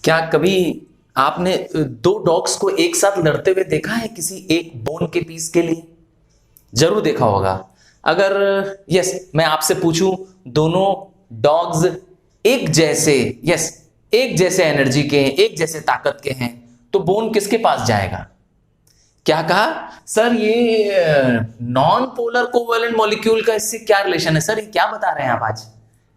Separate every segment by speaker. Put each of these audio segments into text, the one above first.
Speaker 1: क्या कभी आपने दो डॉग्स को एक साथ लड़ते हुए देखा है किसी एक बोन के पीस के लिए? जरूर देखा होगा। अगर यस मैं आपसे पूछूं, दोनों डॉग्स एक जैसे यस एक जैसे एनर्जी के हैं, एक जैसे ताकत के हैं, तो बोन किसके पास जाएगा? क्या कहा सर? ये नॉन पोलर कोवैलेंट मॉलिक्यूल का इससे क्या रिलेशन है? सर ये क्या बता रहे हैं आप आज?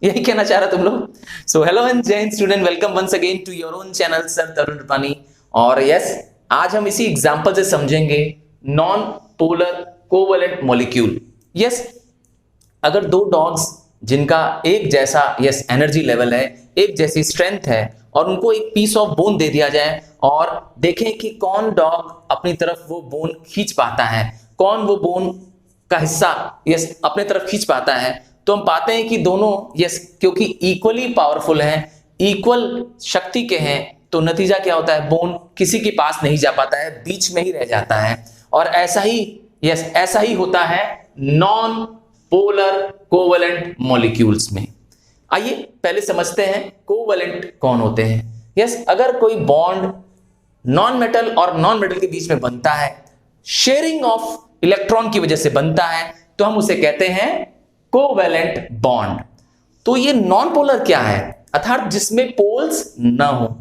Speaker 1: यही कहना चाह रहा तुम लोग? सो हेलो एंड जय हिंद student, welcome once again to your own channel sir Tarun Rupani. और यस, आज हम इसी एग्जांपल से समझेंगे non polar covalent molecule. Yes, अगर दो डॉग्स जिनका एक जैसा यस एनर्जी लेवल है, एक जैसी स्ट्रेंथ है, और उनको एक पीस ऑफ बोन दे दिया जाए और देखें कि कौन डॉग अपनी तरफ वो बोन खींच पाता है, कौन वो बोन का हिस्सा यस अपने तरफ खींच पाता है, तो हम पाते हैं कि दोनों यस क्योंकि इक्वली पावरफुल हैं, इक्वल शक्ति के हैं, तो नतीजा क्या होता है? बोन किसी के पास नहीं जा पाता है, बीच में ही रह जाता है। और ऐसा ही होता है नॉन पोलर कोवैलेंट मॉलिक्यूल्स में। आइए पहले समझते हैं कोवैलेंट कौन होते हैं। यस, अगर कोई बॉन्ड नॉन मेटल और नॉन मेटल के बीच में बनता है, शेयरिंग ऑफ इलेक्ट्रॉन की वजह से बनता है, तो हम उसे कहते हैं कोवैलेंट बॉन्ड। तो ये नॉन पोलर क्या है? अर्थात जिसमें पोल्स ना हो।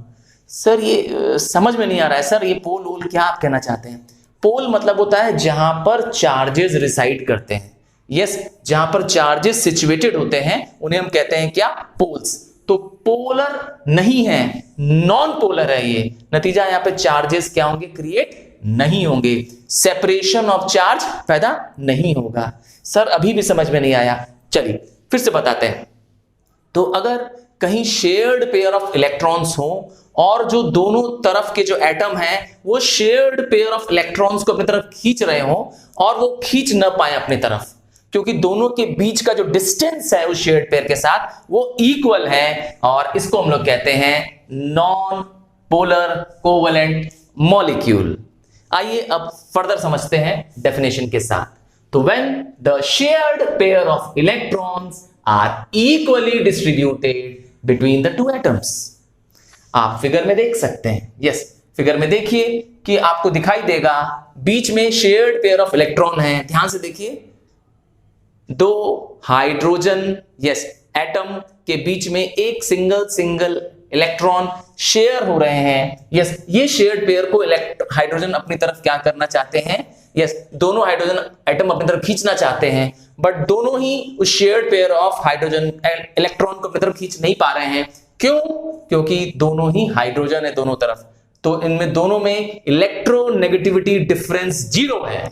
Speaker 1: सर ये समझ में नहीं आ रहा है सर, ये पोल वोल क्या आप कहना चाहते हैं? पोल मतलब होता है जहां पर चार्जेस रिसाइड करते हैं। यस, जहां पर चार्जेस सिचुएटेड होते हैं उन्हें हम कहते हैं क्या? पोल्स। तो पोलर नहीं है, नॉन पोलर है ये। नतीजा यहां पे चार्जेस क्या होंगे? क्रिएट नहीं होंगे, सेपरेशन ऑफ चार्ज पैदा नहीं होगा। सर अभी भी समझ में नहीं आया, चलिए फिर से बताते हैं। तो अगर कहीं शेयर्ड पेयर ऑफ इलेक्ट्रॉन्स हो और जो दोनों तरफ के जो एटम हैं वो शेयर्ड पेयर ऑफ इलेक्ट्रॉन्स को अपनी तरफ खींच रहे हो और वो खींच न पाए अपनी तरफ, क्योंकि दोनों के बीच का जो डिस्टेंस है उस शेयर्ड पेयर के साथ वो इक्वल है, और इसको हम लोग कहते हैं नॉन पोलर कोवैलेंट मॉलिक्यूल। आइए अब फर्दर समझते हैं डेफिनेशन के साथ। तो when the shared pair of electrons are equally distributed between the two atoms. आप फिगर में देख सकते हैं। यस, फिगर में देखिए कि आपको दिखाई देगा बीच में शेयर्ड पेयर ऑफ इलेक्ट्रॉन है। ध्यान से देखिए, दो हाइड्रोजन यस एटम के बीच में एक सिंगल इलेक्ट्रॉन शेयर हो रहे हैं। यस, ये शेयर्ड पेयर को हाइड्रोजन अपनी तरफ क्या करना चाहते हैं? यस, दोनों हाइड्रोजन एटम अपनी तरफ खींचना चाहते हैं, बट दोनों ही उस shared pair of hydrogen electron को अपनी तरफ खींच नहीं पा रहे हैं। क्यों? क्योंकि दोनों ही हाइड्रोजन है दोनों तरफ, तो इनमें दोनों में इलेक्ट्रोनेगेटिविटी डिफरेंस 0 है।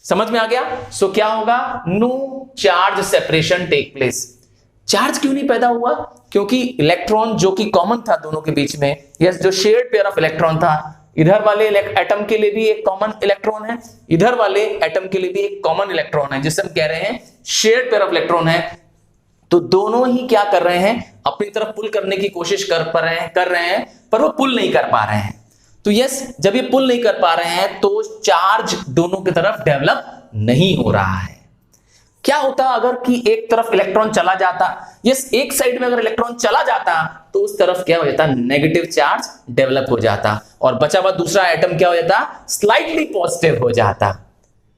Speaker 1: समझ में आ गया? सो क्या होगा? No charge separation take place. Charge क्यों नहीं पैदा हुआ? क्योंकि इलेक्ट्रॉन जो कि कॉमन था दोनों के बीच में, यस जो शेयर्ड पेयर ऑफ इलेक्ट्रॉन था, इधर वाले एटम के लिए भी एक कॉमन इलेक्ट्रॉन है, इधर वाले एटम के लिए भी एक कॉमन इलेक्ट्रॉन है, जिसे हम कह रहे हैं शेयर्ड पेयर ऑफ इलेक्ट्रॉन है। तो दोनों ही क्या कर रहे हैं? अपनी तरफ पुल करने की कोशिश कर रहे हैं, पर वो पुल नहीं कर पा रहे हैं। तो यस, जब ये पुल नहीं कर पा रहे हैं तो चार्ज दोनों की तरफ डेवलप नहीं हो रहा है। क्या होता अगर कि एक तरफ इलेक्ट्रॉन चला जाता? यस, एक साइड में अगर इलेक्ट्रॉन चला जाता तो उस तरफ क्या हो जाता? नेगेटिव चार्ज डेवलप हो जाता, और बचा हुआ दूसरा एटम क्या हो जाता? स्लाइटली पॉजिटिव हो जाता।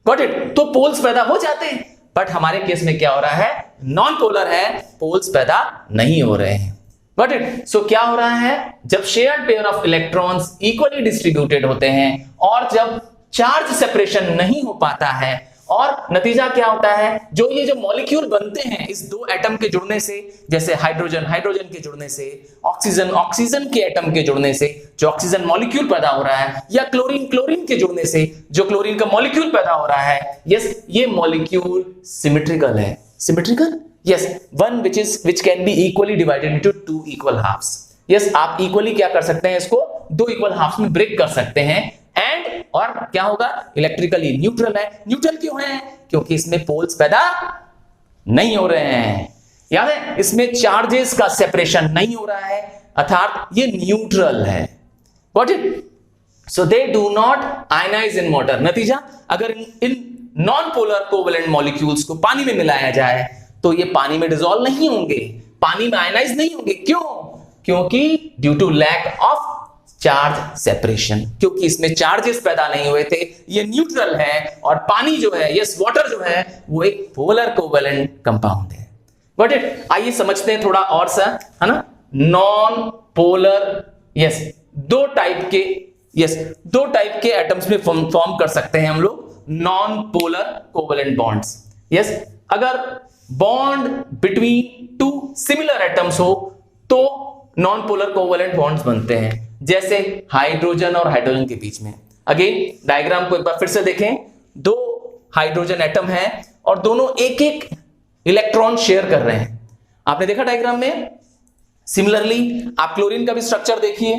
Speaker 1: Got it? तो पोल्स पैदा हो जाते हैं, बट हमारे केस में क्या हो रहा है? नॉन पोलर है, पोल्स पैदा नहीं हो रहे हैं। Got it? सो क्या हो रहा है? जब shared pair of electrons equally distributed होते हैं और जब चार्ज सेपरेशन नहीं हो पाता है, और नतीजा क्या होता है? ये जो मॉलिक्यूल बनते हैं इस दो एटम के जुड़ने से, जैसे हाइड्रोजन के जुड़ने से, ऑक्सीजन के एटम के जुड़ने से जो ऑक्सीजन मॉलिक्यूल पैदा हो रहा है, या क्लोरीन के जुड़ने से जो क्लोरीन का मॉलिक्यूल पैदा हो रहा है। यस, ये मॉलिक्यूल सिमेट्रिकल है। Symmetrical? Yes, one which can be equally divided into two equal halves. Yes, आप इक्वली क्या कर सकते हैं? इसको दो इक्वल हाफ्स में ब्रेक कर सकते हैं। एंड और क्या होगा? इलेक्ट्रिकली न्यूट्रल है। न्यूट्रल क्यों है? क्योंकि इसमें पोल्स पैदा नहीं हो रहे हैं। याद है, इसमें चार्जेस का सेपरेशन नहीं हो रहा है, अर्थात ये न्यूट्रल है। Got it? So they do not ionise in water. नतीजा, अगर इन नॉन पोलर कोवैलेंट मॉलिक्यूल्स को पानी में मिलाया जाए तो ये पानी में डिसॉल्व नहीं होंगे, पानी में आयनाइज नहीं होंगे। क्यों? क्योंकि due to lack of charge separation, क्योंकि इसमें चार्जेस पैदा नहीं हुए थे, ये न्यूट्रल है। और पानी जो है, यस वाटर जो है, वो एक पोलर कोवेलेंट कंपाउंड है। Got it? आइए समझते हैं थोड़ा और सा, है ना। नॉन पोलर, यस दो टाइप के एटम्स में फॉर्म कर सकते हैं हम लोग non polar covalent bonds. Yes, अगर bond between two similar atoms हो तो नॉन पोलर कोवेलेंट बॉन्ड्स बनते हैं, जैसे हाइड्रोजन और हाइड्रोजन के बीच में। अगेन डायग्राम को एक बार फिर से देखें। दो हाइड्रोजन एटम है और दोनों एक एक इलेक्ट्रॉन शेयर कर रहे हैं। आपने देखा डायग्राम में। सिमिलरली आप क्लोरीन का भी स्ट्रक्चर देखिए,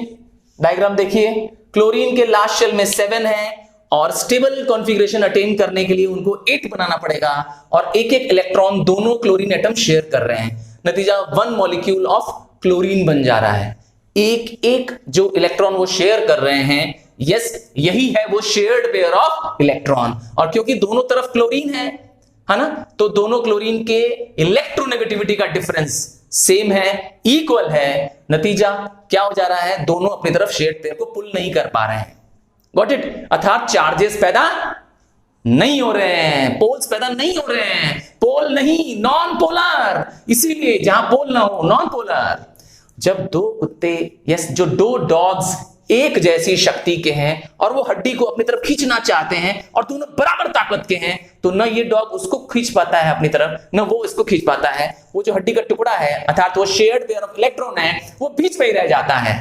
Speaker 1: डायग्राम देखिए। क्लोरीन के लास्ट शेल में 7 है और स्टेबल कॉन्फ़िगरेशन अटेन करने के लिए उनको 8 बनाना पड़ेगा और एक एक इलेक्ट्रॉन दोनों क्लोरीन एटम शेयर कर रहे हैं। नतीजा 1 मॉलिक्यूल ऑफ क्लोरीन बन जा रहा है। एक एक जो इलेक्ट्रॉन वो शेयर कर रहे हैं, यस यही है वो शेयर्ड पेयर ऑफ इलेक्ट्रॉन। और क्योंकि दोनों तरफ क्लोरीन है ना, तो दोनों क्लोरीन के इलेक्ट्रोनेगेटिविटी का डिफरेंस सेम है, इक्वल है। नतीजा क्या हो जा रहा है, दोनों अपनी तरफ शेयर्ड पेयर को पुल नहीं कर पा रहे हैं। Got it? अर्थात चार्जेस पैदा नहीं हो रहे हैं, पोल्स पैदा नहीं हो रहे हैं। पोल नहीं, नॉन पोलर, इसीलिए जहां पोल ना हो, नॉन पोलर। जब दो कुत्ते, यस जो दो डॉग्स एक जैसी शक्ति के हैं और वो हड्डी को अपनी तरफ खींचना चाहते हैं और दोनों बराबर ताकत के हैं, तो न ये डॉग उसको खींच पाता है अपनी तरफ, न वो इसको खींच पाता है। वो जो हड्डी का टुकड़ा है, अर्थात वो शेयर्ड पेयर ऑफ इलेक्ट्रॉन है, वो बीच में ही रह जाता है।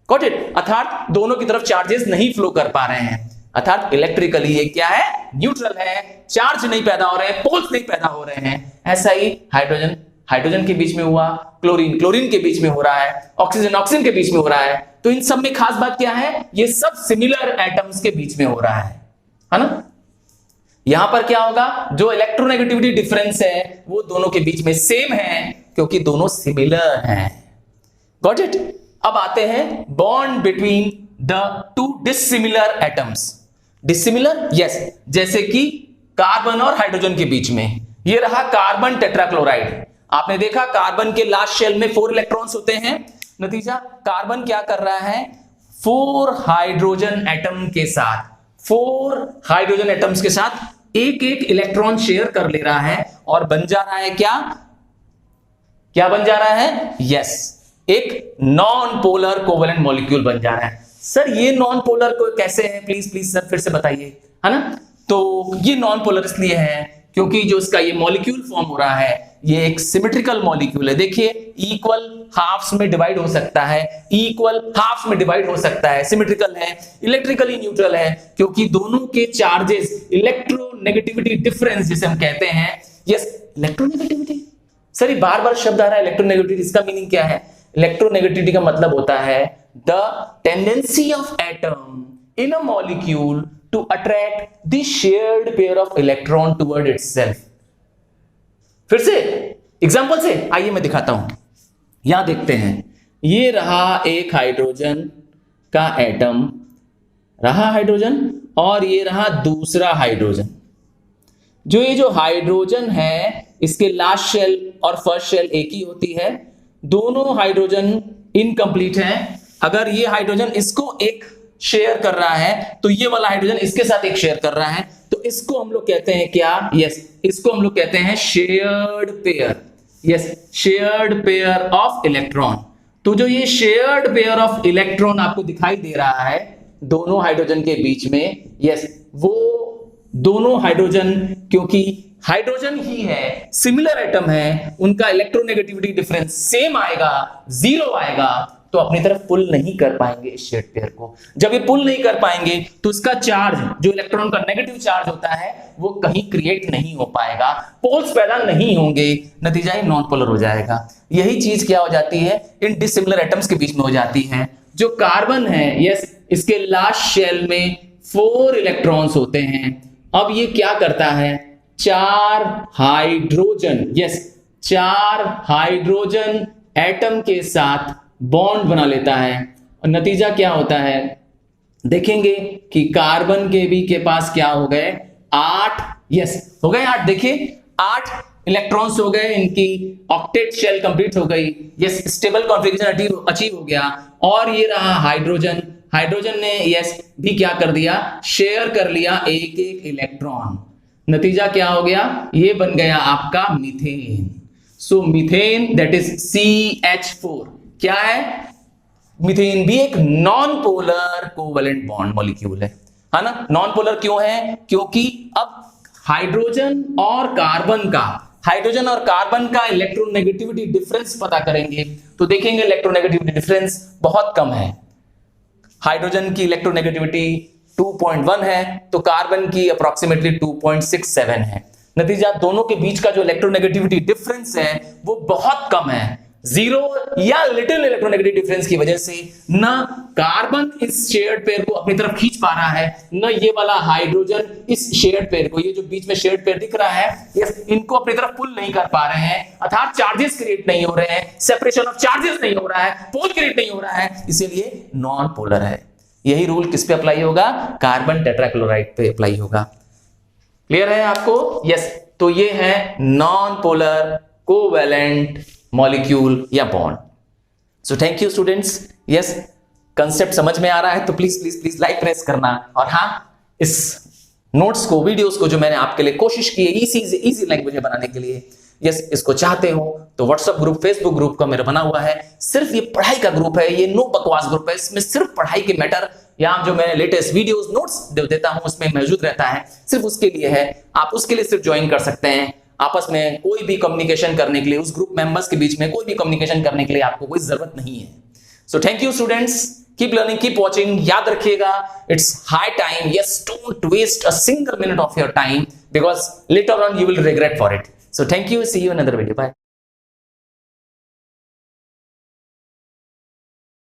Speaker 1: Got it? अर्थात दोनों की तरफ चार्जेस नहीं फ्लो कर पा रहे हैं। अर्थात इलेक्ट्रिकली ये क्या है, न्यूट्रल है, चार्ज नहीं पैदा हो रहे हैं, पोल्स नहीं पैदा हो रहे हैं। ऐसा ही हाइड्रोजन के बीच में हुआ, क्लोरीन के बीच में हो रहा है, ऑक्सीजन के बीच में हो रहा है। तो इन सब में खास बात क्या है, ये सब सिमिलर एटम्स के बीच में हो रहा है ना। यहां पर क्या होगा, जो इलेक्ट्रोनेगेटिविटी डिफरेंस है वो दोनों के बीच में सेम है, क्योंकि दोनों सिमिलर हैं। Got it? अब आते हैं bond between the to dissimilar atoms. Dissimilar, yes, जैसे कि कार्बन और हाइड्रोजन के बीच में ये रहा कार्बन टेट्राक्लोराइड। आपने देखा कार्बन के लास्ट शेल में 4 इलेक्ट्रॉन्स होते हैं। नतीजा कार्बन क्या कर रहा है, 4 हाइड्रोजन एटम के साथ, 4 हाइड्रोजन एटम्स के साथ एक एक इलेक्ट्रॉन शेयर कर ले रहा है और बन जा रहा है क्या बन जा रहा है, यस एक नॉन पोलर कोवेलेंट मॉलिक्यूल बन जा रहा है। सर ये नॉन पोलर को कैसे है, प्लीज सर फिर से बताइए, है ना। तो ये नॉन पोलर इसलिए है क्योंकि जो इसका ये मॉलिक्यूल फॉर्म हो रहा है, ये एक सिमेट्रिकल मॉलिक्यूल है। देखिए इक्वल हाफ्स में डिवाइड हो सकता है, सिमेट्रिकल है, इलेक्ट्रिकली न्यूट्रल है, क्योंकि दोनों के चार्जेस इलेक्ट्रोनेगेटिविटी डिफरेंस जिसे हम कहते हैं, यस इलेक्ट्रोनेगेटिविटी। सर ये बार शब्द आ रहा है इलेक्ट्रोनेगेटिविटी, इसका मीनिंग क्या है? इलेक्ट्रोनेगेटिविटी का मतलब होता है the tendency of atom in a molecule to attract the shared pair of electron toward itself। फिर से एग्जांपल से आइए मैं दिखाता हूं। यहां देखते हैं, ये रहा एक हाइड्रोजन का एटम, और ये रहा दूसरा हाइड्रोजन। ये जो हाइड्रोजन है, इसके लास्ट शेल और फर्स्ट शेल एक ही होती है। दोनों हाइड्रोजन इनकम्प्लीट हैं। अगर ये हाइड्रोजन इसको एक शेयर कर रहा है तो ये वाला हाइड्रोजन इसके साथ एक शेयर कर रहा है, तो इसको हम लोग कहते हैं क्या, यस इसको हम लोग कहते हैं shared pair, yes shared pair of electron. तो जो ये शेयर्ड पेयर ऑफ इलेक्ट्रॉन आपको दिखाई दे रहा है दोनों हाइड्रोजन के बीच में, यस वो दोनों हाइड्रोजन, क्योंकि हाइड्रोजन ही है, सिमिलर एटम है, उनका इलेक्ट्रोनेगेटिविटी डिफरेंस सेम आएगा, 0 आएगा, तो अपनी तरफ पुल नहीं कर पाएंगे इस शेयर्ड पेयर को। जब ये पुल नहीं कर पाएंगे तो इसका चार्ज, जो इलेक्ट्रॉन का नेगेटिव चार्ज होता है, वो कहीं क्रिएट नहीं हो पाएगा, पोल्स पैदा नहीं होंगे, नतीजा ही नॉन पोलर हो जाएगा। यही चीज क्या हो जाती है, इन डिसिमिलर एटम्स के बीच में हो जाती है। जो कार्बन है, यस इसके लास्ट शेल में 4 इलेक्ट्रॉन्स होते हैं। अब ये क्या करता है, 4 हाइड्रोजन, यस 4 हाइड्रोजन एटम के साथ बॉन्ड बना लेता है। और नतीजा क्या होता है, देखेंगे कि कार्बन के भी के पास क्या हो गए, 8, यस हो गए 8। देखिए 8 इलेक्ट्रॉन्स हो गए, इनकी ऑक्टेट शेल कंप्लीट हो गई, यस स्टेबल कॉन्फ़िगरेशन अचीव हो गया। और ये रहा हाइड्रोजन, हाइड्रोजन ने यस भी क्या कर दिया, शेयर कर लिया एक एक इलेक्ट्रॉन। नतीजा क्या हो गया, ये बन गया आपका methane. So methane that is CH4 क्या है, मीथेन भी एक non polar covalent bond molecule है ना। नॉन पोलर क्यों है, क्योंकि अब हाइड्रोजन और कार्बन का इलेक्ट्रोनेगेटिविटी डिफरेंस पता करेंगे तो देखेंगे इलेक्ट्रोनेगेटिविटी डिफरेंस बहुत कम है। हाइड्रोजन की इलेक्ट्रोनेगेटिविटी 2.1 है तो कार्बन की अप्रोक्सीमेटली 2.67 है। नतीजा दोनों के बीच का जो इलेक्ट्रोनेगेटिविटी डिफरेंस है वो बहुत कम है, जीरो या लिटिल इलेक्ट्रोनेगेटिव डिफरेंस की वजह से ना कार्बन इस शेयर्ड पेयर को अपनी तरफ खींच पा रहा है, ना ये वाला हाइड्रोजन इस शेयर्ड पेयर को, ये जो बीच में शेयर्ड पेयर दिख रहा है, ये इनको अपनी तरफ पुल नहीं कर पा रहे हैं, अर्थात चार्जेस क्रिएट नहीं हो रहे हैं, सेपरेशन ऑफ चार्जेस नहीं हो रहा है, पोल क्रिएट नहीं हो रहा है, इसीलिए नॉन पोलर है। यही रूल किस पे अप्लाई होगा, कार्बन टेट्राक्लोराइड पे अप्लाई होगा। क्लियर है आपको, यस। तो ये है नॉन पोलर कोवेलेंट मॉलिक्यूल या bond. So thank you students, yes concept समझ में आ रहा है तो please please please like press करना। और हाँ, इस नोट्स को, वीडियोस को जो मैंने आपके लिए कोशिश की है इजी लैंग्वेज में बनाने के लिए, यस इसको चाहते हो तो व्हाट्सएप ग्रुप, फेसबुक ग्रुप का मेरा बना हुआ है। सिर्फ ये पढ़ाई का ग्रुप है, ये नो बकवास ग्रुप है, इसमें सिर्फ पढ़ाई के मैटर या जो मैं लेटेस्ट वीडियोस नोट्स देता हूं उसमें मौजूद रहता है, सिर्फ उसके लिए है। आप उसके लिए सिर्फ ज्वाइन कर सकते हैं। आपस में कोई भी कम्युनिकेशन करने के लिए, उस ग्रुप मेंबर्स के बीच में कोई भी कम्युनिकेशन करने के लिए आपको कोई जरूरत नहीं है। So thank you students, keep learning, keep watching. याद रखिएगा, it's high time, yes don't waste a single minute of your time because later on you will regret for it. So thank you, see you in another video, bye.